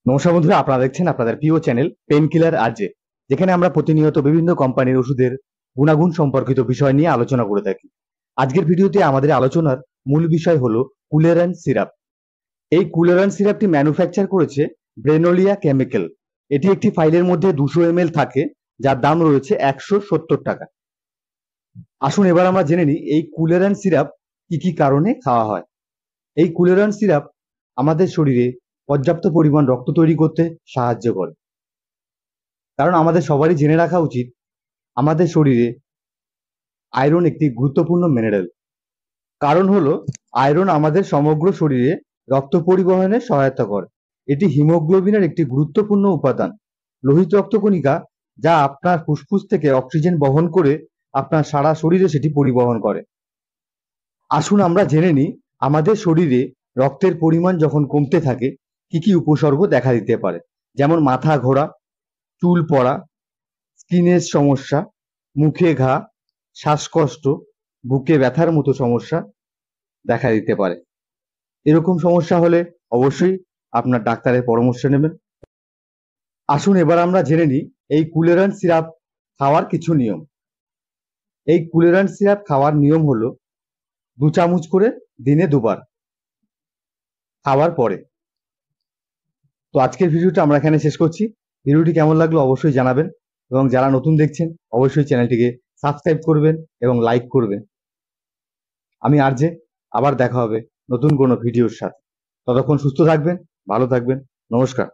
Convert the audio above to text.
নমস্কার বন্ধুরা, আপনারা দেখছেন আপনাদের প্রিয় চ্যানেল পেন কিলার আরজে, যেখানে আমরা প্রতিনিয়ত বিভিন্ন কোম্পানির ওষুধের গুণাগুণ সম্পর্কিত বিষয় নিয়ে আলোচনা করে থাকি। আজকের ভিডিওতে আমাদের আলোচনার মূল বিষয় হলো কুলেরান সিরাপ। এই কুলেরান সিরাপটি ম্যানুফ্যাকচার করেছে ব্রেনোলিয়া কেমিক্যাল। এটি একটি ফাইলের মধ্যে 200 ml থাকে, যার দাম রয়েছে 170 টাকা। আসুন এবার আমরা জেনে নিই এই কুলেরান সিরাপ কি কি কারণে খাওয়া হয়। এই কুলেরান সিরাপ আমাদের শরীরে পর্যাপ্ত পরিমাণ রক্ত তৈরি করতে সাহায্য করে। কারণ আমাদের সবারই জেনে রাখা উচিত, আমাদের শরীরে আয়রন একটি গুরুত্বপূর্ণ মিনারেল। কারণ হলো, আয়রন আমাদের সমগ্র শরীরে রক্ত পরিবহনে সহায়তা করে। এটি হিমোগ্লোবিনের একটি গুরুত্বপূর্ণ উপাদান, লোহিত রক্তকণিকা, যা আপনার ফুসফুস থেকে অক্সিজেন বহন করে আপনার সারা শরীরে সেটি পরিবহন করে। আসুন আমরা জেনে নিই আমাদের শরীরে রক্তের পরিমাণ যখন কমতে থাকে কি কি উপসর্গ দেখা দিতে পারে। যেমন মাথা ঘোরা, চুল পড়া, স্কিনের সমস্যা, মুখে ঘা, শ্বাসকষ্ট, বুকে ব্যথার মতো সমস্যা দেখা দিতে পারে। এরকম সমস্যা হলে অবশ্যই আপনার ডাক্তারের পরামর্শ নেবেন। আসুন এবার আমরা জেনে নিই এই কুলেরান সিরাপ খাওয়ার কিছু নিয়ম। এই কুলেরান সিরাপ খাওয়ার নিয়ম হলো 2 চামচ করে দিনে 2 বার খাওয়ার পরে। তো আজকের ভিডিওটা আমরা এখানে শেষ করছি। ভিডিওটি কেমন লাগলো অবশ্যই জানাবেন, এবং যারা নতুন দেখছেন অবশ্যই চ্যানেলটিকে সাবস্ক্রাইব করবেন এবং লাইক করবেন। আমি আরজে, আবার দেখা হবে নতুন কোনো ভিডিওর সাথে। ততক্ষণ সুস্থ থাকবেন, ভালো থাকবেন। নমস্কার।